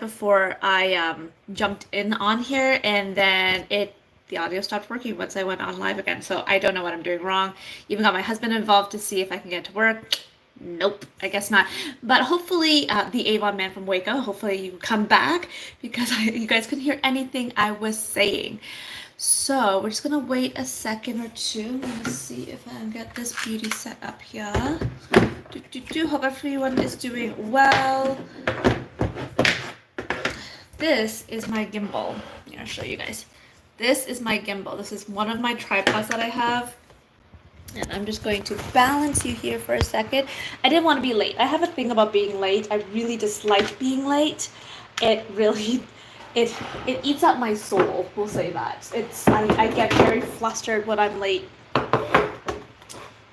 before I jumped in on here, and then the audio stopped working once I went on live again. So I don't know what I'm doing wrong. Even got my husband involved to see if I can get to work. Nope, I guess not. But hopefully, the Avon man from Waco, hopefully you come back because you guys couldn't hear anything I was saying. So we're just gonna wait a second or two. Let me see if I can get this beauty set up here. Hope everyone is doing well. This is my gimbal. I'm gonna show you guys. This is my gimbal. This is one of my tripods that I have. And I'm just going to balance you here for a second. I didn't want to be late. I have a thing about being late. I really dislike being late. It really, it eats up my soul. We'll say that. I get very flustered when I'm late.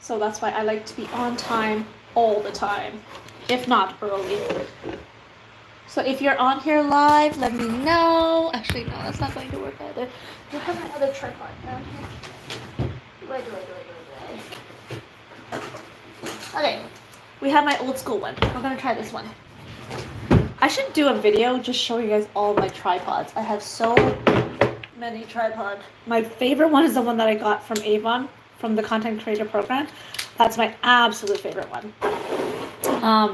So that's why I like to be on time all the time, if not early. So if you're on here live, let me know. Actually, no, that's not going to work either. Do I have my other tripod down here? Okay, we have my old school one. We're gonna try this one. I should do a video just showing you guys all my tripods. I have so many tripods. My favorite one is the one that I got from Avon, from the content creator program. That's my absolute favorite one.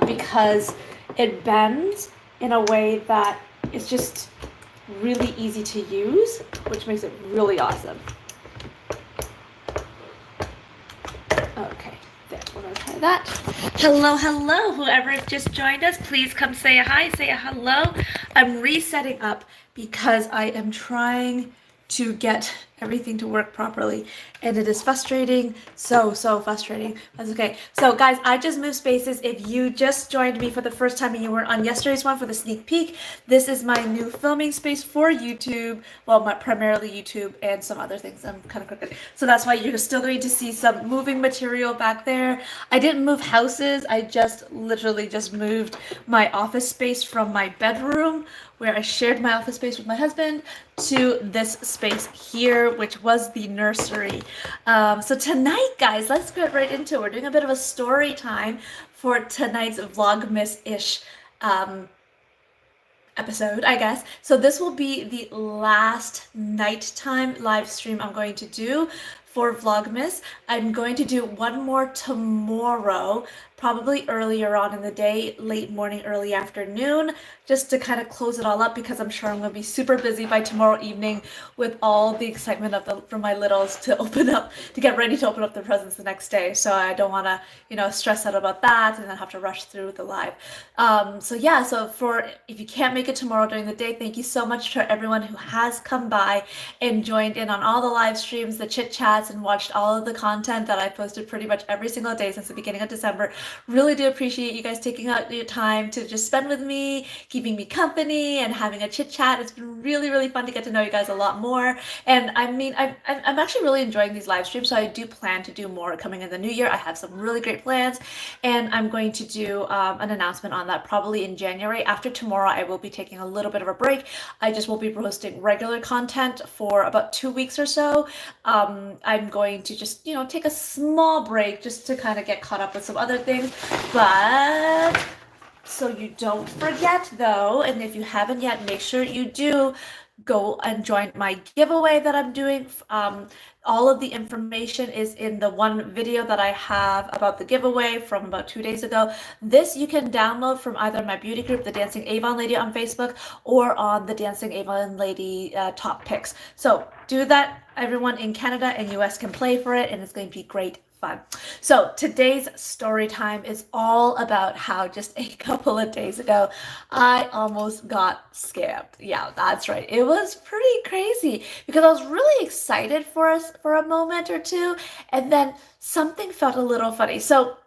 Because it bends in a way that is just really easy to use, which makes it really awesome. Okay, there, we're gonna try that. Hello, whoever just joined us, please come say a hi, say a hello. I'm resetting up because I am trying to get everything to work properly, and it is frustrating, so frustrating. That's okay. So guys, I just moved spaces. If you just joined me for the first time and you were on yesterday's one for the sneak peek, this is my new filming space for YouTube. Well, primarily YouTube and some other things. I'm kind of crooked, so that's why you're still going to see some moving material back there. I didn't move houses. I just literally just moved my office space from my bedroom, where I shared my office space with my husband, to this space here, which was the nursery. So tonight, guys, let's get right into it. We're doing a bit of a story time for tonight's Vlogmas-ish episode, I guess. So this will be the last nighttime live stream I'm going to do for Vlogmas. I'm going to do one more tomorrow, probably earlier on in the day, late morning, early afternoon, just to kind of close it all up, because I'm sure I'm going to be super busy by tomorrow evening with all the excitement for my littles to get ready to open up their presents the next day. So I don't want to, stress out about that and then have to rush through the live. So yeah, if you can't make it tomorrow during the day, thank you so much to everyone who has come by and joined in on all the live streams, the chit chats, and watched all of the content that I posted pretty much every single day since the beginning of December. Really do appreciate you guys taking out your time to just spend with me, keeping me company, and having a chit chat. It's been really, really fun to get to know you guys a lot more. And I mean, I'm actually really enjoying these live streams, so I do plan to do more coming in the new year. I have some really great plans, and I'm going to do an announcement on that probably in January. After tomorrow, I will be taking a little bit of a break. I just will be posting regular content for about 2 weeks or so. I'm going to just, take a small break just to kind of get caught up with some other things. But so you don't forget though, and if you haven't yet, make sure you do go and join my giveaway that I'm doing. All of the information is in the one video that I have about the giveaway from about 2 days ago. This you can download from either my beauty group, the Dancing Avon Lady on Facebook, or on the Dancing Avon Lady top picks. So do that. Everyone in Canada and US can play for it, and it's going to be great fun. So today's story time is all about how just a couple of days ago I almost got scammed. Yeah, that's right. It was pretty crazy because I was really excited for a moment or two, and then something felt a little funny. So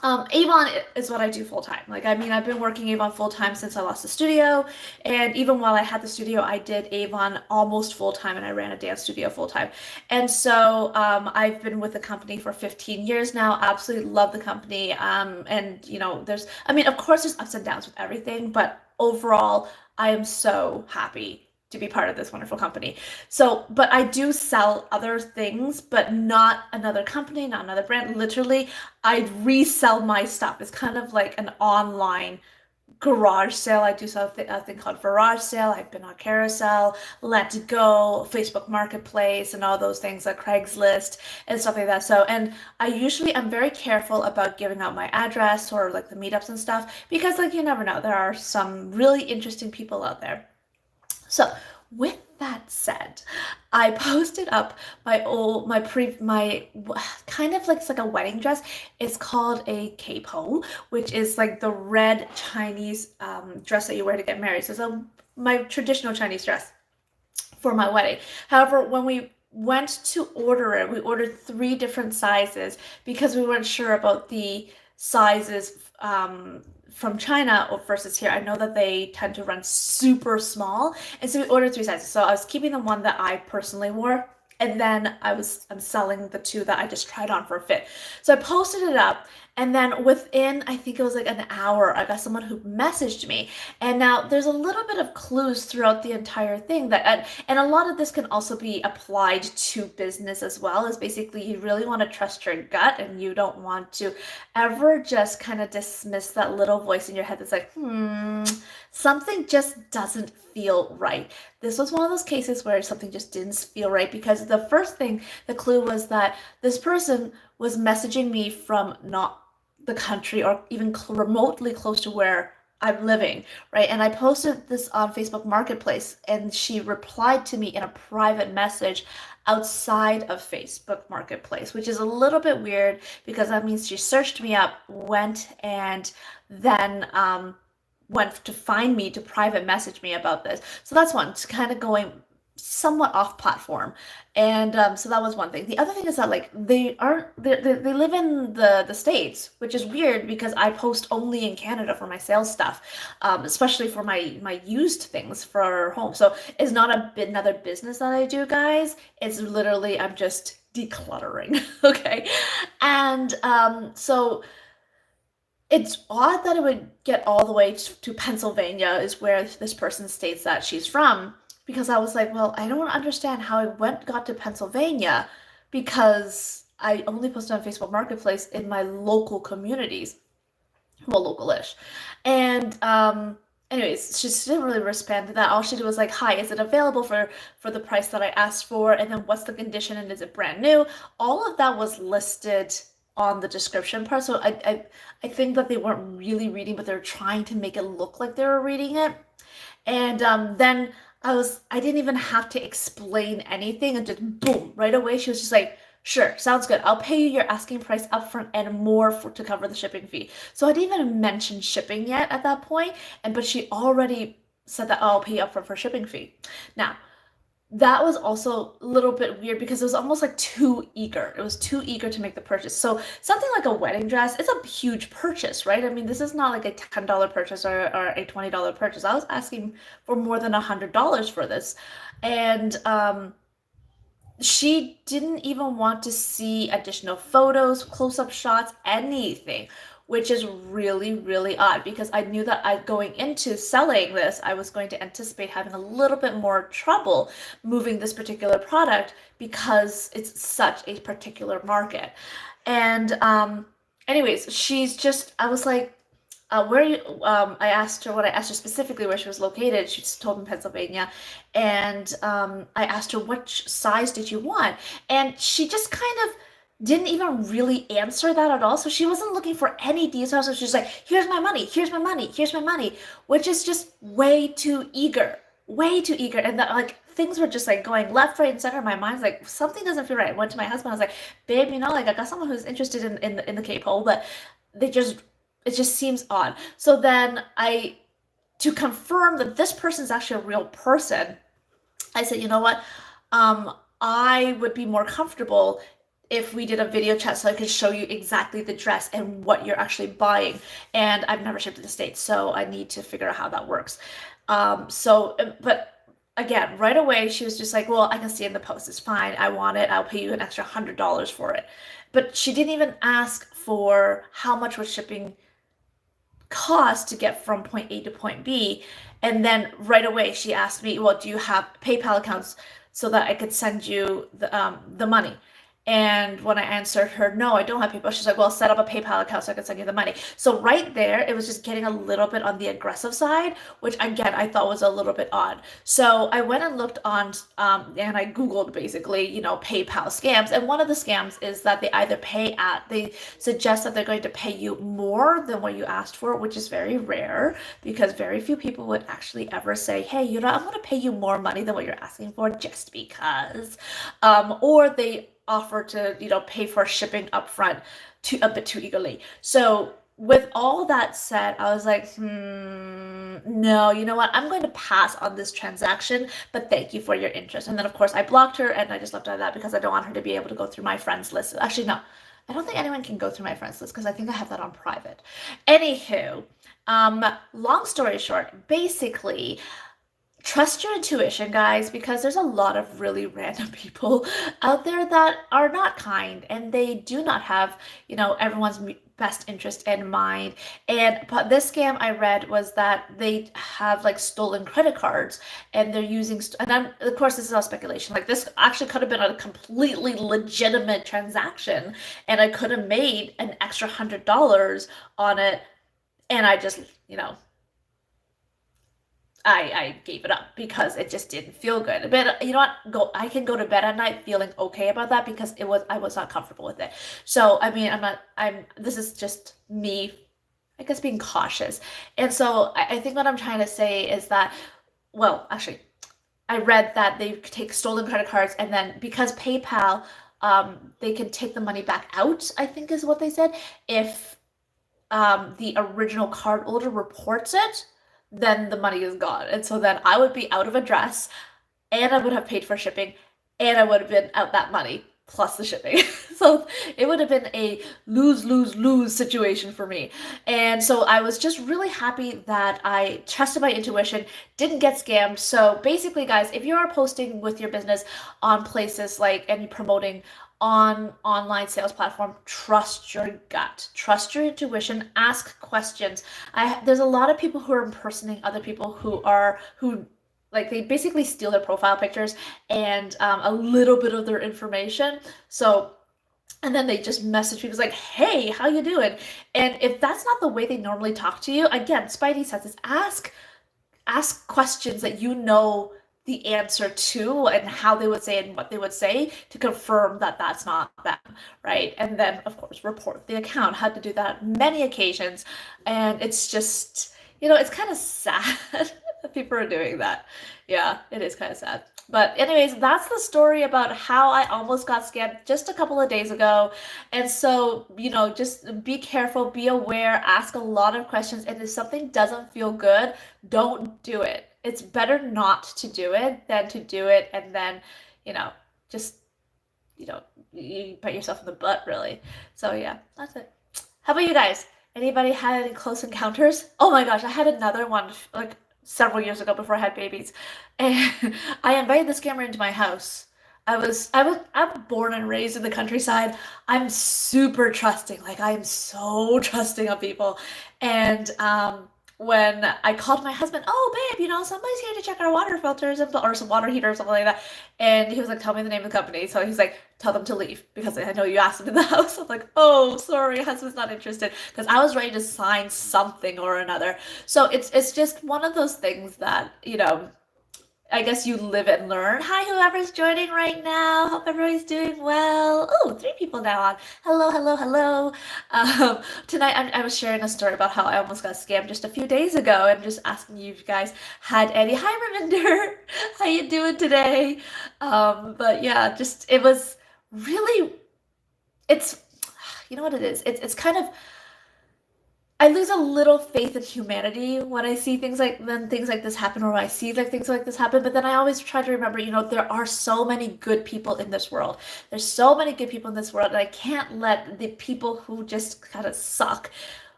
Avon is what I do full time. I've been working Avon full time since I lost the studio, and even while I had the studio, I did Avon almost full time, and I ran a dance studio full time. And so I've been with the company for 15 years now. Absolutely love the company. And of course, there's ups and downs with everything, but overall, I am so happy to be part of this wonderful company. So, but I do sell other things, but not another company, not another brand. Literally, I resell my stuff. It's kind of like an online garage sale. I do a thing called garage sale. I've been on Carousel, Let Go, Facebook Marketplace, and all those things like Craigslist and stuff like that. So, and I usually am very careful about giving out my address or like the meetups and stuff because like you never know. There are some really interesting people out there. So with that said, I posted up my kind of like it's like a wedding dress. It's called a capo, which is like the red Chinese dress that you wear to get married. So it's my traditional Chinese dress for my wedding. However, when we went to order it, we ordered 3 different sizes because we weren't sure about the sizes from China versus here. I know that they tend to run super small, and so we ordered 3 sizes. So I was keeping the one that I personally wore, and then I'm selling the 2 that I just tried on for a fit. So I posted it up, and then within I think it was like an hour, I got someone who messaged me. And now there's a little bit of clues throughout the entire thing that and a lot of this can also be applied to business as well, is basically you really want to trust your gut and you don't want to ever just kind of dismiss that little voice in your head that's like, something just doesn't feel right. This was one of those cases where something just didn't feel right because the first thing, the clue was that this person was messaging me from not the country or even remotely close to where I'm living, right? And I posted this on Facebook Marketplace and she replied to me in a private message outside of Facebook Marketplace, which is a little bit weird because that means she searched me up, went and then went to find me to private message me about this. So that's one, it's kind of going somewhat off platform. And so that was one thing. The other thing is that like they live in the States, which is weird because I post only in Canada for my sales stuff, especially for my used things for home. So it's not another business that I do, guys. It's literally I'm just decluttering. Okay. And so it's odd that it would get all the way to Pennsylvania is where this person states that she's from, because I was like, well, I don't understand how I got to Pennsylvania because I only posted on Facebook Marketplace in my local communities, well, local-ish. And anyways, she didn't really respond to that. All she did was like, hi, is it available for the price that I asked for? And then what's the condition and is it brand new? All of that was listed on the description part. So I think that they weren't really reading, but they're trying to make it look like they were reading it. And then I didn't even have to explain anything, and just boom, right away she was just like, sure, sounds good. I'll pay you your asking price upfront and more to cover the shipping fee. So I didn't even mention shipping yet at that point, but she already said that, oh, I'll pay you upfront for shipping fee. Now, that was also a little bit weird because it was almost like too eager. It was too eager to make the purchase. So something like a wedding dress is a huge purchase, right? I mean, this is not like a $10 purchase or a $20 purchase. I was asking for more than $100 for this. And she didn't even want to see additional photos, close-up shots, anything, which is really, really odd because I knew that going into selling this, I was going to anticipate having a little bit more trouble moving this particular product because it's such a particular market. And anyways, I was like, where you, I asked her specifically where she was located. She told me Pennsylvania. And I asked her, what size did you want? And she just kind of didn't even really answer that at all. So she wasn't looking for any details. So she's like, here's my money, here's my money, here's my money, which is just way too eager, way too eager. And that like things were just like going left, right, and center in my mind. Like something doesn't feel right. I went to my husband. I was like, babe, like I got someone who's interested in the K-pole, but it just seems odd. So then to confirm that this person is actually a real person, I said, you know what? I would be more comfortable if we did a video chat so I could show you exactly the dress and what you're actually buying. And I've never shipped to the States, so I need to figure out how that works. But again, right away, she was just like, well, I can see in the post. It's fine. I want it. I'll pay you an extra $100 for it. But she didn't even ask for how much was shipping cost to get from point A to point B. And then right away, she asked me, well, do you have PayPal accounts so that I could send you the money? And when I answered her, no, I don't have PayPal, she's like, well, set up a PayPal account so I can send you the money. So right there, it was just getting a little bit on the aggressive side, which again, I thought was a little bit odd. So I went and looked on, and I Googled basically, PayPal scams. And one of the scams is that they suggest that they're going to pay you more than what you asked for, which is very rare because very few people would actually ever say, hey, I'm going to pay you more money than what you're asking for just because. Or they offer to, pay for shipping upfront a bit too eagerly. So with all that said, I was like, no, you know what? I'm going to pass on this transaction, but thank you for your interest. And then, of course, I blocked her and I just left it at that because I don't want her to be able to go through my friends list. Actually, no, I don't think anyone can go through my friends list because I think I have that on private. Anywho, long story short, basically, trust your intuition, guys, because there's a lot of really random people out there that are not kind and they do not have, everyone's best interest in mind. And but this scam I read was that they have like stolen credit cards and they're using, and then of course this is all speculation. Like this actually could have been a completely legitimate transaction and I could have made an extra $100 on it. And I just, I gave it up because it just didn't feel good. But you know what? I can go to bed at night feeling okay about that because I was not comfortable with it. So I mean, this is just me, I guess, being cautious. And so I think what I'm trying to say is that, well, actually, I read that they take stolen credit cards and then because PayPal, they can take the money back out, I think is what they said, if the original card holder reports it, then the money is gone. And so then I would be out of a dress and I would have paid for shipping and I would have been out that money plus the shipping. So it would have been a lose, lose, lose situation for me. And so I was just really happy that I trusted my intuition, didn't get scammed. So basically, guys, if you are posting with your business on places like and you're promoting on online sales platform, trust your gut, trust your intuition, ask questions. There's a lot of people who are impersonating other people who like they basically steal their profile pictures and a little bit of their information. So and then they just message people like, hey, how you doing? And if that's not the way they normally talk to you, again, Spidey says is ask questions that the answer to and how they would say and what they would say to confirm that that's not them, right? And then, of course, report the account. Had to do that many occasions. And it's just, it's kind of sad that people are doing that. Yeah, it is kind of sad. But anyways, that's the story about how I almost got scammed just a couple of days ago. And so, just be careful, be aware, ask a lot of questions. And if something doesn't feel good, don't do it. It's better not to do it than to do it and then, just, you put yourself in the butt, really. So yeah, that's it. How about you guys? Anybody had any close encounters? Oh my gosh, I had another one like several years ago before I had babies. And I invited the scammer into my house. I'm born and raised in the countryside. I'm super trusting. Like I am so trusting of people. And when I called my husband, oh babe, somebody's here to check our water filters or some water heater or something like that. And he was like, tell me the name of the company. So he's like, tell them to leave because I know you asked him in the house. I'm like, oh, sorry, husband's not interested because I was ready to sign something or another. So it's just one of those things that, I guess you live and learn. Hi, whoever's joining right now. Hope everybody's doing well. Oh, 3 people now on. Hello, hello, hello. Tonight I was sharing a story about how I almost got scammed just a few days ago and just asking you if you guys had any. Hi, Ravinder. How you doing today? But yeah, it was really, it's, you know what it is? It's kind of, I lose a little faith in humanity when I see things like this happen, or when I see like things like this happen. But then I always try to remember, there are so many good people in this world. There's so many good people in this world, and I can't let the people who just kind of suck,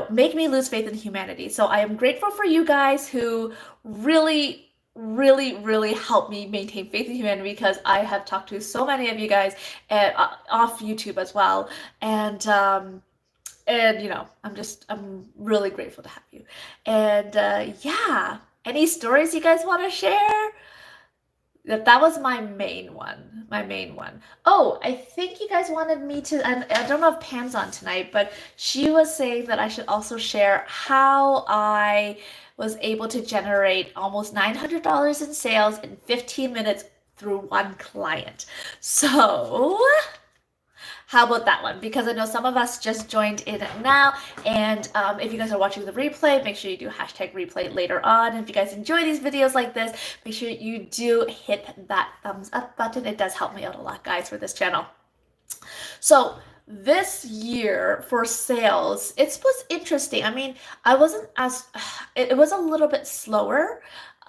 make me lose faith in humanity. So I am grateful for you guys who really, really, really helped me maintain faith in humanity because I have talked to so many of you guys off YouTube as well, and I'm really grateful to have you. And yeah, any stories you guys want to share? That was my main one. my main one. Oh, I think you guys wanted me to, and I don't know if Pam's on tonight, but she was saying that I should also share how I was able to generate almost $900 in sales in 15 minutes through one client. So, how about that one? Because I know some of us just joined in now, and if you guys are watching the replay, make sure you do hashtag replay later on. If you guys enjoy these videos like this, make sure you do hit that thumbs up button. It does help me out a lot, guys, for this channel. So this year for sales, it was interesting. I mean, I wasn't as, it was a little bit slower.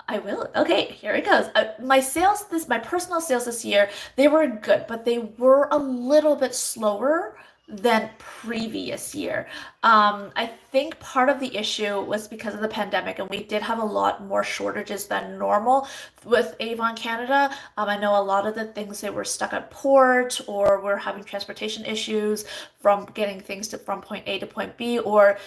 I will. Okay, here it goes. My personal sales this year, they were good, but they were a little bit slower than previous year. I think part of the issue was because of the pandemic, and we did have a lot more shortages than normal with Avon Canada. I know a lot of the things they were stuck at port, or we're having transportation issues from getting things from point A to point B, or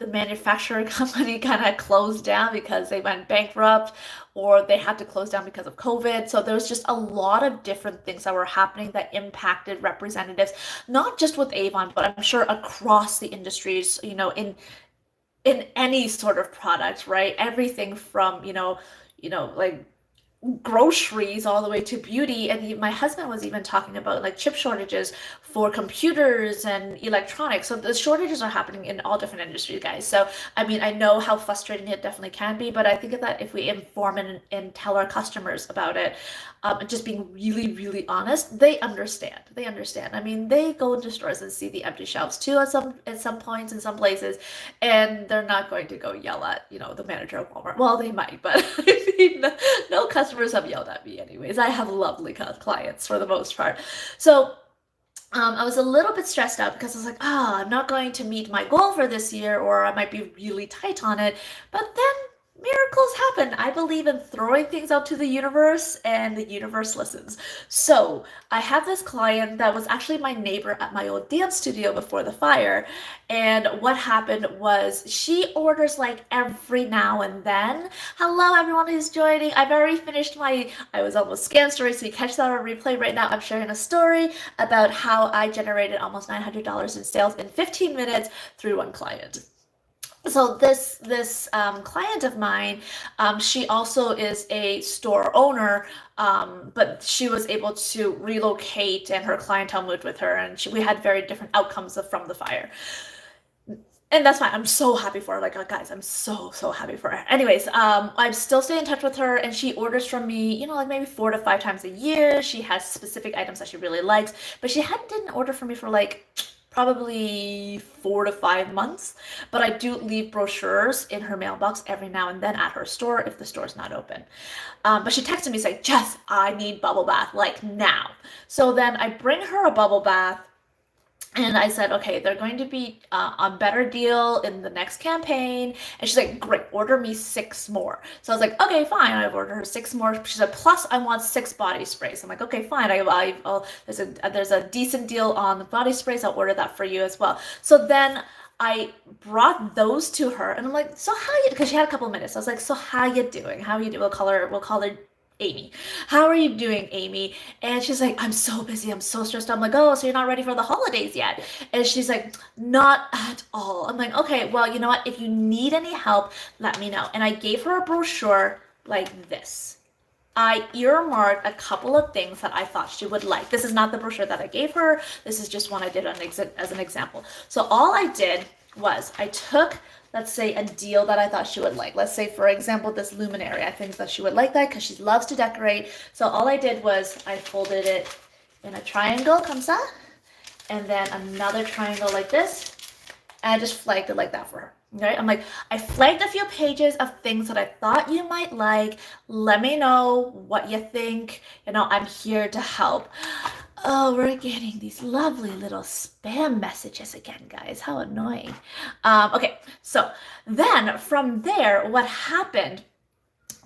the manufacturing company kind of closed down because they went bankrupt, or they had to close down because of COVID. So there was just a lot of different things that were happening that impacted representatives, not just with Avon, but I'm sure across the industries, in any sort of product, right? Everything from, like groceries all the way to beauty. And my husband was even talking about like chip shortages for computers and electronics. So the shortages are happening in all different industries, guys. So I mean, I know how frustrating it definitely can be, but I think that if we inform and tell our customers about it, and just being really, really honest, they understand. They understand. I mean, they go into stores and see the empty shelves too at some points in some places, and they're not going to go yell at the manager of Walmart. Well, they might, but I mean, no customers have yelled at me anyways. I have lovely clients for the most part. So I was a little bit stressed out because I was like, I'm not going to meet my goal for this year, or I might be really tight on it. But then miracles happen. I believe in throwing things out to the universe, and the universe listens. So I have this client that was actually my neighbor at my old dance studio before the fire. And what happened was she orders like every now and then. Hello, everyone who's joining. I've already finished I was almost scanned story, so you catch that on replay right now. I'm sharing a story about how I generated almost $900 in sales in 15 minutes through one client. So this client of mine, she also is a store owner, but she was able to relocate, and her clientele moved with her, and we had very different outcomes from the fire. And that's fine. I'm so happy for her. Like, guys, I'm so happy for her. Anyways, I'm still staying in touch with her, and she orders from me, like maybe 4 to 5 times a year. She has specific items that she really likes, but she didn't order from me for like probably 4 to 5 months. But I do leave brochures in her mailbox every now and then at her store if the store's not open. But she texted me saying, Jess, I need bubble bath like now. So then I bring her a bubble bath. And I said, okay, they're going to be on better deal in the next campaign. And she's like, great, order me 6 more. So I was like, okay, fine. I've ordered her 6 more. She said, plus I want 6 body sprays. I'm like, okay, fine. There's a decent deal on the body sprays. I'll order that for you as well. So then I brought those to her, and I'm like, so how you? Because she had a couple of minutes. I was like, so how you doing? How are you doing? We'll call her Amy. How are you doing, Amy? And she's like, I'm so busy. I'm so stressed out. I'm like, oh, so you're not ready for the holidays yet? And she's like, not at all. I'm like, okay, well, you know what? If you need any help, let me know. And I gave her a brochure like this. I earmarked a couple of things that I thought she would like. This is not the brochure that I gave her. This is just one I did as an example. So all I did was I took, let's say, a deal that I thought she would like. Let's say, for example, this luminary. I think that she would like that because she loves to decorate. So all I did was I folded it in a triangle, comme ça, and then another triangle like this, and I just flagged it like that for her. Okay? I'm like, I flagged a few pages of things that I thought you might like. Let me know what you think. I'm here to help. Oh, we're getting these lovely little spam messages again, guys. How annoying. Okay, so then from there, what happened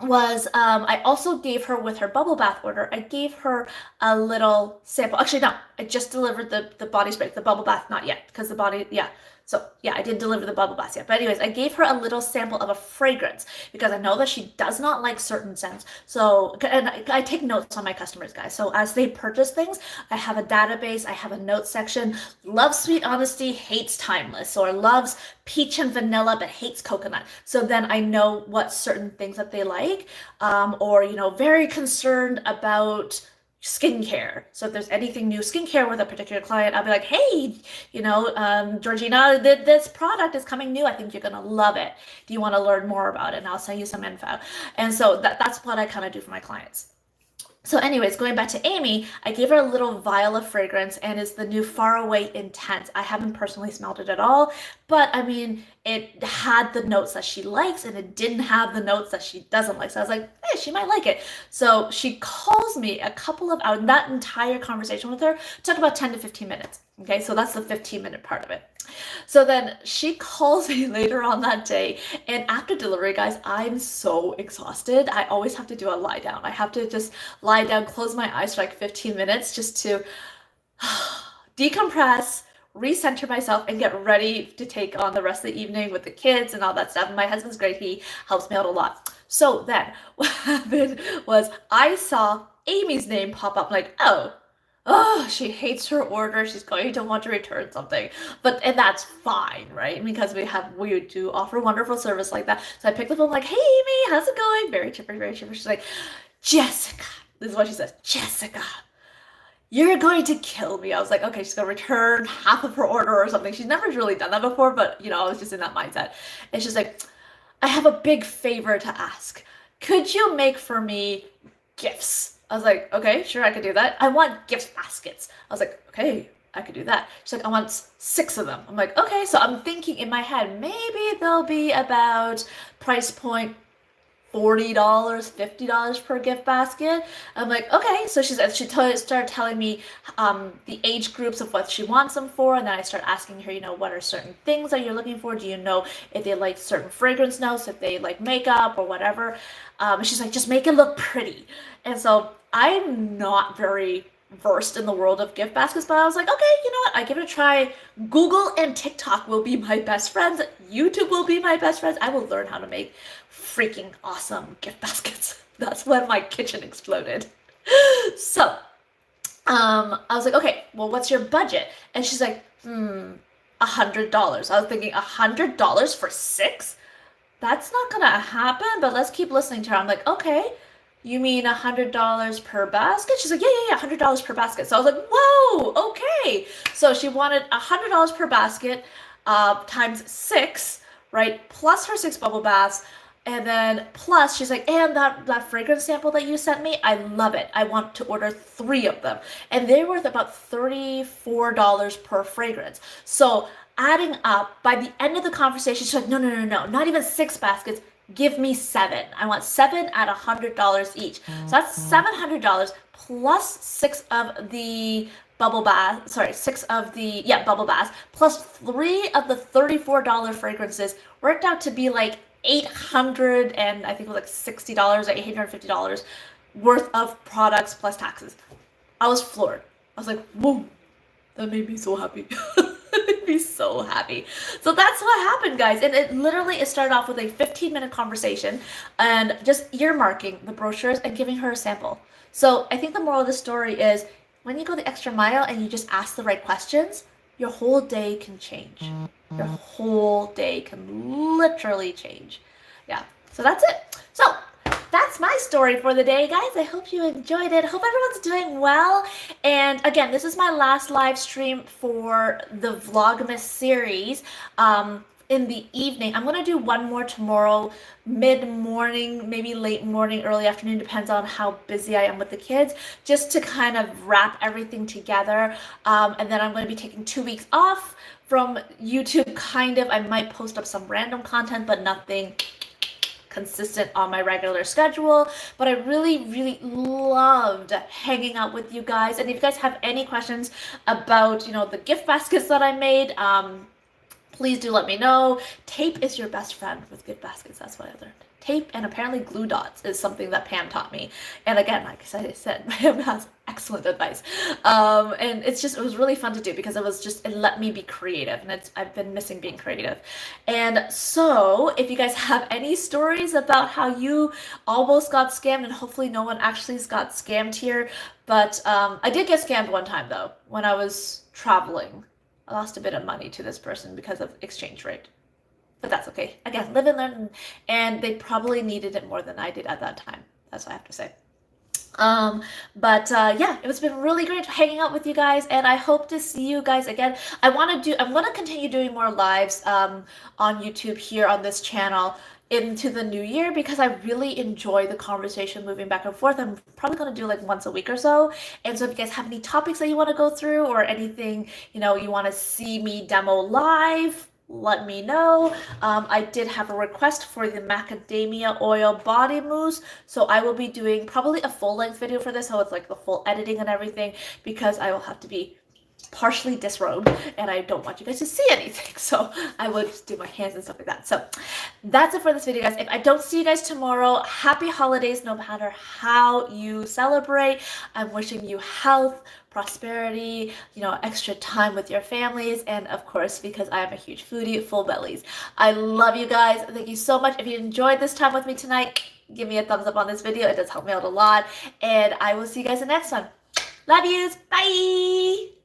was I also gave her, with her bubble bath order, I gave her a little sample. Actually, no, I just delivered the body spray, the bubble bath, not yet, because the body, yeah. So yeah, I didn't deliver the bubble bath yet. But anyways, I gave her a little sample of a fragrance because I know that she does not like certain scents. So, and I take notes on my customers, guys. So as they purchase things, I have a database, I have a notes section. Loves sweet honesty, hates timeless, or loves peach and vanilla but hates coconut. So then I know what certain things that they like, or very concerned about skincare. So if there's anything new skincare with a particular client, I'll be like, hey, Georgina, this product is coming new. I think you're gonna love it. Do you want to learn more about it? And I'll send you some info. And so that's what I kind of do for my clients. So anyways, going back to Amy, I gave her a little vial of fragrance, and it's the new Faraway Intense. I haven't personally smelled it at all, but I mean, it had the notes that she likes and it didn't have the notes that she doesn't like. So I was like, hey, she might like it. So she calls me a couple of hours. That entire conversation with her took about 10 to 15 minutes. Okay, so that's the 15-minute part of it. So then she calls me later on that day, and after delivery, guys, I'm so exhausted. I always have to do a lie down. I have to just lie down, close my eyes for like 15 minutes just to decompress, recenter myself, and get ready to take on the rest of the evening with the kids and all that stuff. And my husband's great. He helps me out a lot. So then what happened was I saw Amy's name pop up, like, oh, she hates her order. She's going to want to return something. And that's fine, right? Because we do offer wonderful service like that. So I picked up the phone like, hey, Amy, how's it going? Very chipper, very chipper. She's like, Jessica, this is what she says, Jessica, you're going to kill me. I was like, okay, she's gonna return half of her order or something. She's never really done that before, but I was just in that mindset. And she's like, I have a big favor to ask. Could you make for me gifts? I was like, okay, sure, I could do that. I want gift baskets. I was like, okay, I could do that. She's like, I want 6 of them. I'm like, okay. So I'm thinking in my head, maybe they'll be about price point $40, $50 per gift basket. I'm like, okay. So she started telling me the age groups of what she wants them for, and then I start asking her, what are certain things that you're looking for? Do you know if they like certain fragrance notes, if they like makeup or whatever? She's like, just make it look pretty. And so I'm not very versed in the world of gift baskets, but I was like, okay, you know what? I give it a try. Google and TikTok will be my best friends. YouTube will be my best friends. I will learn how to make freaking awesome gift baskets. That's when my kitchen exploded. So I was like, okay, well, what's your budget? And she's like, $100. I was thinking, $100 for 6? That's not gonna happen, but let's keep listening to her. I'm like, okay, you mean $100 per basket? She's like, yeah, $100 per basket. So I was like, whoa, okay. So she wanted $100 per basket times 6, right? Plus her 6 bubble baths. And then plus she's like, and that fragrance sample that you sent me, I love it. I want to order 3 of them. And they're worth about $34 per fragrance. So adding up, by the end of the conversation, she's like, no, not even 6 baskets. Give me 7. I want 7 at $100 each. So that's $700 plus 6 of the bubble baths, plus 3 of the $34 fragrances worked out to be like $800, and I think it was like $60 or $850 worth of products plus taxes. I was floored. I was like, whoa, that made me so happy. Be so happy. So that's what happened, guys. And it started off with a 15-minute conversation and just earmarking the brochures and giving her a sample. So I think the moral of the story is when you go the extra mile and you just ask the right questions, your whole day can change. Your whole day can literally change. Yeah. So that's it. So that's my story for the day, guys. I hope you enjoyed it. Hope everyone's doing well. And again, this is my last live stream for the Vlogmas series. In the evening, I'm going to do one more tomorrow, mid-morning, maybe late morning, early afternoon, depends on how busy I am with the kids, just to kind of wrap everything together. And then I'm going to be taking 2 weeks off from YouTube, kind of. I might post up some random content, but nothing consistent on my regular schedule. But I really loved hanging out with you guys. And if you guys have any questions about, the gift baskets that I made, please do let me know. Tape is your best friend with gift baskets. That's what I learned. tape and apparently glue dots is something that Pam taught me. And again, like I said, Pam has excellent advice. And it was really fun to do because it let me be creative, and I've been missing being creative. And so if you guys have any stories about how you almost got scammed, and hopefully no one actually got scammed here, but I did get scammed one time though, when I was traveling. I lost a bit of money to this person because of exchange rate. But that's okay. Again, live and learn, and they probably needed it more than I did at that time. That's what I have to say. Yeah, it's been really great hanging out with you guys, and I hope to see you guys again. I'm gonna continue doing more lives on YouTube here on this channel into the new year because I really enjoy the conversation moving back and forth. I'm probably gonna do like once a week or so. And so if you guys have any topics that you want to go through or anything, you want to see me demo live, let me know. I did have a request for the macadamia oil body mousse, so I will be doing probably a full-length video for this, so it's like the full editing and everything, because I will have to be partially disrobed and I don't want you guys to see anything, so I will just do my hands and stuff like that. So that's it for this video, guys. If I don't see you guys tomorrow, happy holidays no matter how you celebrate. I'm wishing you health, prosperity, extra time with your families, and of course, because I am a huge foodie, full bellies. I love you guys. Thank you so much. If you enjoyed this time with me tonight, give me a thumbs up on this video. It does help me out a lot, and I will see you guys in the next one. Love yous. Bye.